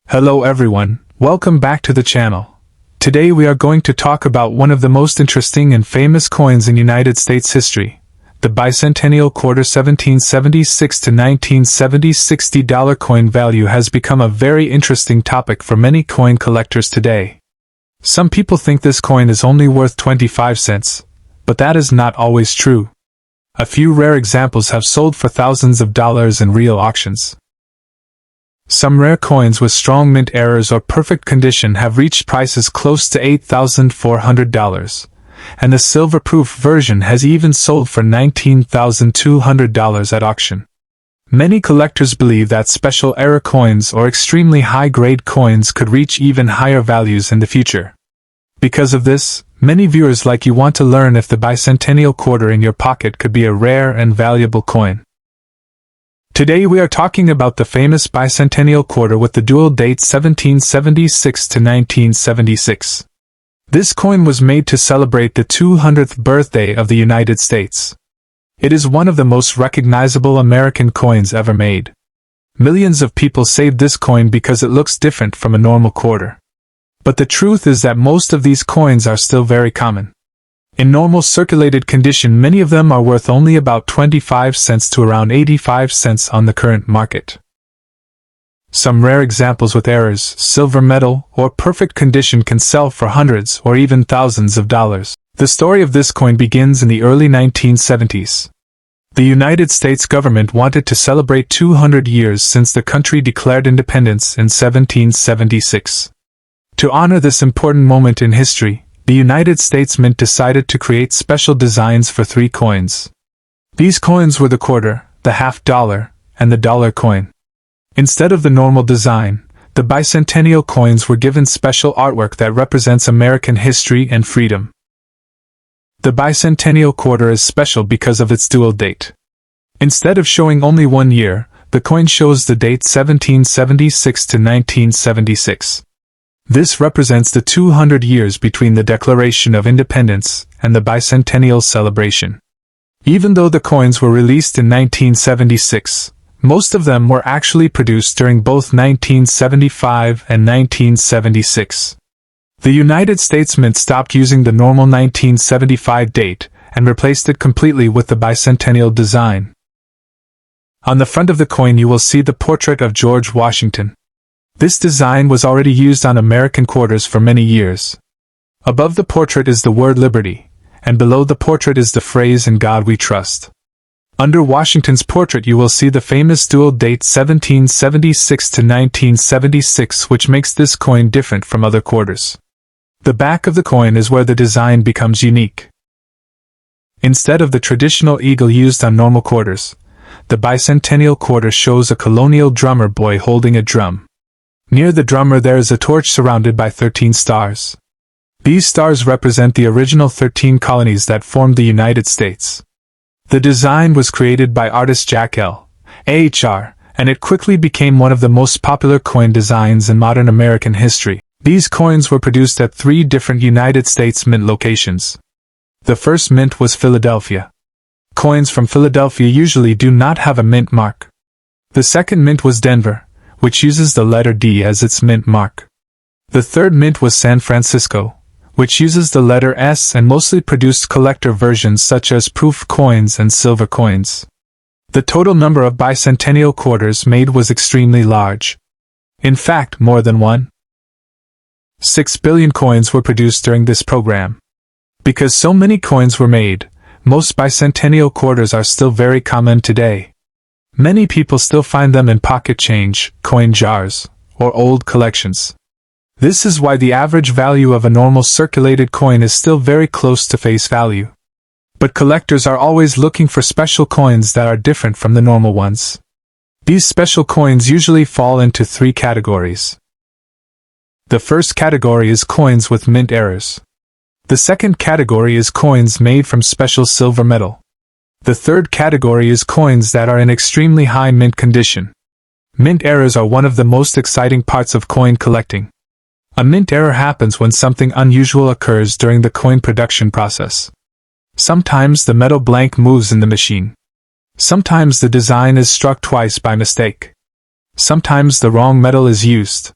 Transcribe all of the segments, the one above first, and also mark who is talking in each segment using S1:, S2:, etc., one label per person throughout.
S1: Hello everyone, welcome back to the channel. Today we are going to talk about one of the most interesting and famous coins in United States history, the Bicentennial Quarter 1776 to 1970 $60 coin value has become a very interesting topic for many coin collectors today. Some people think this coin is only worth 25 cents, but that is not always true. A few rare examples have sold for thousands of dollars in real auctions. Some rare coins with strong mint errors or perfect condition have reached prices close to $8,400, and the silver-proof version has even sold for $19,200 at auction. Many collectors believe that special error coins or extremely high-grade coins could reach even higher values in the future. Because of this, many viewers like you want to learn if the Bicentennial Quarter in your pocket could be a rare and valuable coin. Today we are talking about the famous Bicentennial Quarter with the dual date 1776 to 1976. This coin was made to celebrate the 200th birthday of the United States. It is one of the most recognizable American coins ever made. Millions of people saved this coin because it looks different from a normal quarter. But the truth is that most of these coins are still very common. In normal circulated condition, many of them are worth only about 25 cents to around 85 cents on the current market. Some rare examples with errors, silver metal, or perfect condition can sell for hundreds or even thousands of dollars. The story of this coin begins in the early 1970s. The United States government wanted to celebrate 200 years since the country declared independence in 1776. To honor this important moment in history, the United States Mint decided to create special designs for 3 coins. These coins were the quarter, the half dollar, and the dollar coin. Instead of the normal design, the bicentennial coins were given special artwork that represents American history and freedom. The Bicentennial Quarter is special because of its dual date. Instead of showing only 1 year, the coin shows the date 1776 to 1976. This represents the 200 years between the Declaration of Independence and the bicentennial celebration. Even though the coins were released in 1976, most of them were actually produced during both 1975 and 1976. The United States Mint stopped using the normal 1975 date and replaced it completely with the bicentennial design. On the front of the coin you will see the portrait of George Washington. This design was already used on American quarters for many years. Above the portrait is the word liberty, and below the portrait is the phrase "In God We Trust." Under Washington's portrait you will see the famous dual date 1776 to 1976, which makes this coin different from other quarters. The back of the coin is where the design becomes unique. Instead of the traditional eagle used on normal quarters, the Bicentennial Quarter shows a colonial drummer boy holding a drum. Near the drummer there is a torch surrounded by 13 stars. These stars represent the original 13 colonies that formed the United States. The design was created by artist Jack L. Ahr, and it quickly became one of the most popular coin designs in modern American history. These coins were produced at 3 different United States Mint locations. The first mint was Philadelphia. Coins from Philadelphia usually do not have a mint mark. The second mint was Denver, which uses the letter D as its mint mark. The third mint was San Francisco, which uses the letter S and mostly produced collector versions such as proof coins and silver coins. The total number of bicentennial quarters made was extremely large. In fact, more than 1.6 billion coins were produced during this program. Because so many coins were made, most bicentennial quarters are still very common today. Many people still find them in pocket change, coin jars, or old collections. This is why the average value of a normal circulated coin is still very close to face value. But collectors are always looking for special coins that are different from the normal ones. These special coins usually fall into 3 categories. The first category is coins with mint errors. The second category is coins made from special silver metal. The third category is coins that are in extremely high mint condition. Mint errors are one of the most exciting parts of coin collecting. A mint error happens when something unusual occurs during the coin production process. Sometimes the metal blank moves in the machine. Sometimes the design is struck twice by mistake. Sometimes the wrong metal is used.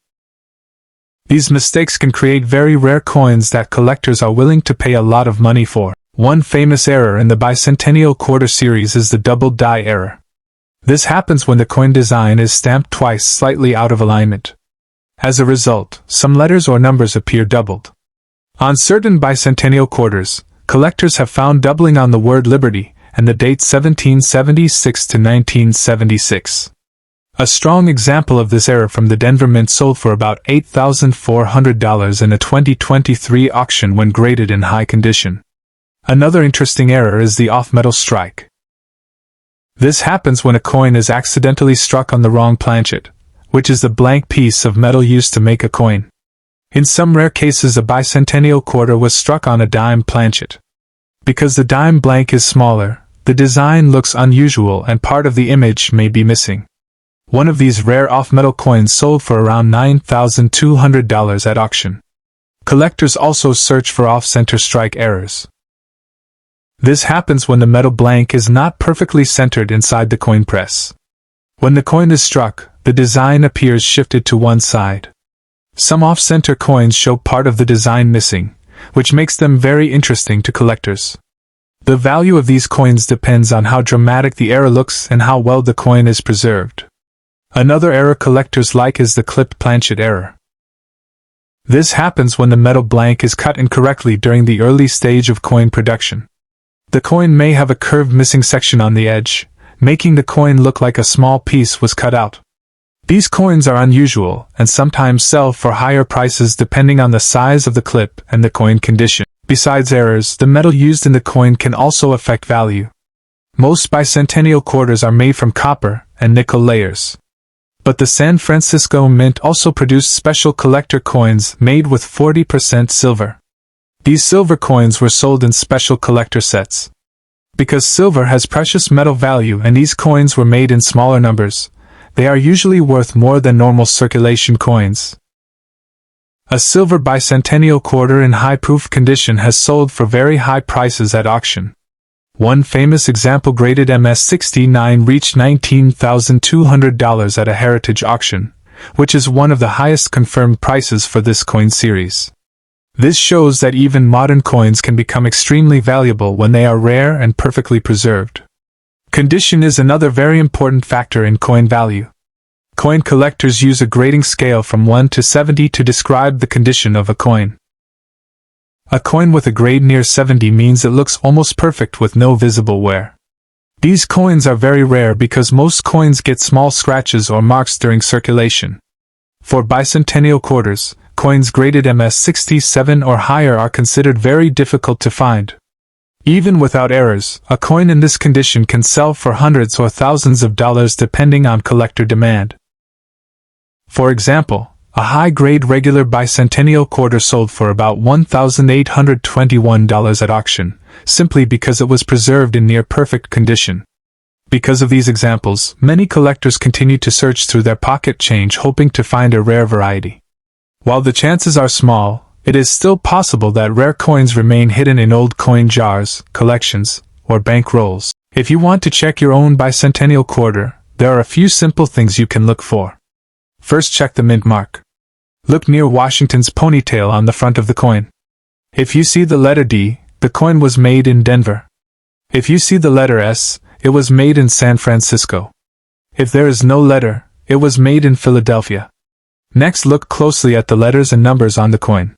S1: These mistakes can create very rare coins that collectors are willing to pay a lot of money for. One famous error in the Bicentennial Quarter series is the double die error. This happens when the coin design is stamped twice slightly out of alignment. As a result, some letters or numbers appear doubled. On certain bicentennial quarters, collectors have found doubling on the word Liberty and the date 1776 to 1976. A strong example of this error from the Denver Mint sold for about $8,400 in a 2023 auction when graded in high condition. Another interesting error is the off-metal strike. This happens when a coin is accidentally struck on the wrong planchet, which is the blank piece of metal used to make a coin. In some rare cases, a bicentennial quarter was struck on a dime planchet. Because the dime blank is smaller, the design looks unusual and part of the image may be missing. One of these rare off-metal coins sold for around $9,200 at auction. Collectors also search for off-center strike errors. This happens when the metal blank is not perfectly centered inside the coin press. When the coin is struck, the design appears shifted to one side. Some off-center coins show part of the design missing, which makes them very interesting to collectors. The value of these coins depends on how dramatic the error looks and how well the coin is preserved. Another error collectors like is the clipped planchet error. This happens when the metal blank is cut incorrectly during the early stage of coin production. The coin may have a curved missing section on the edge, making the coin look like a small piece was cut out. These coins are unusual and sometimes sell for higher prices depending on the size of the clip and the coin condition. Besides errors, the metal used in the coin can also affect value. Most bicentennial quarters are made from copper and nickel layers. But the San Francisco Mint also produced special collector coins made with 40% silver. These silver coins were sold in special collector sets. Because silver has precious metal value and these coins were made in smaller numbers, they are usually worth more than normal circulation coins. A silver bicentennial quarter in high-proof condition has sold for very high prices at auction. One famous example graded MS69 reached $19,200 at a heritage auction, which is one of the highest confirmed prices for this coin series. This shows that even modern coins can become extremely valuable when they are rare and perfectly preserved. Condition is another very important factor in coin value. Coin collectors use a grading scale from 1 to 70 to describe the condition of a coin. A coin with a grade near 70 means it looks almost perfect with no visible wear. These coins are very rare because most coins get small scratches or marks during circulation. For bicentennial quarters, coins graded MS67 or higher are considered very difficult to find. Even without errors, a coin in this condition can sell for hundreds or thousands of dollars depending on collector demand. For example, a high-grade regular bicentennial quarter sold for about $1,821 at auction, simply because it was preserved in near-perfect condition. Because of these examples, many collectors continue to search through their pocket change hoping to find a rare variety. While the chances are small, it is still possible that rare coins remain hidden in old coin jars, collections, or bank rolls. If you want to check your own bicentennial quarter, there are a few simple things you can look for. First, check the mint mark. Look near Washington's ponytail on the front of the coin. If you see the letter D, the coin was made in Denver. If you see the letter S, it was made in San Francisco. If there is no letter, it was made in Philadelphia. Next, look closely at the letters and numbers on the coin.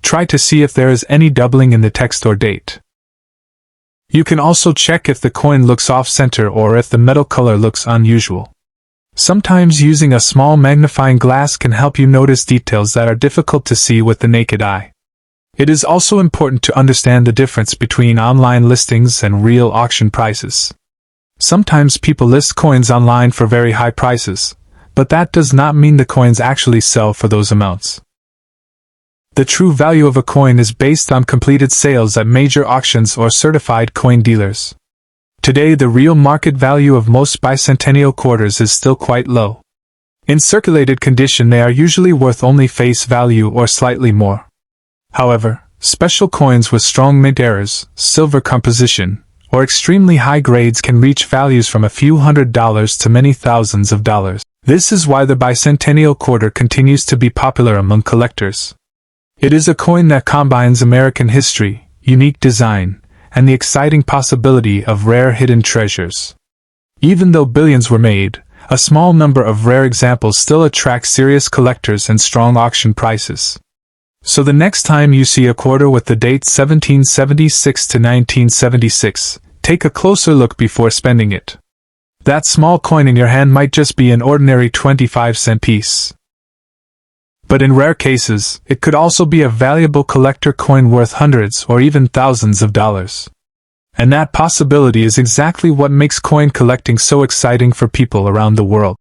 S1: Try to see if there is any doubling in the text or date. You can also check if the coin looks off-center or if the metal color looks unusual. Sometimes using a small magnifying glass can help you notice details that are difficult to see with the naked eye. It is also important to understand the difference between online listings and real auction prices. Sometimes people list coins online for very high prices, but that does not mean the coins actually sell for those amounts. The true value of a coin is based on completed sales at major auctions or certified coin dealers. Today, the real market value of most bicentennial quarters is still quite low. In circulated condition, they are usually worth only face value or slightly more. However, special coins with strong mint errors, silver composition, or extremely high grades can reach values from a few $100s to many thousands of dollars. This is why the Bicentennial Quarter continues to be popular among collectors. It is a coin that combines American history, unique design, and the exciting possibility of rare hidden treasures. Even though billions were made, a small number of rare examples still attract serious collectors and strong auction prices. So the next time you see a quarter with the date 1776 to 1976, take a closer look before spending it. That small coin in your hand might just be an ordinary 25-cent piece. But in rare cases, it could also be a valuable collector coin worth hundreds or even thousands of dollars. And that possibility is exactly what makes coin collecting so exciting for people around the world.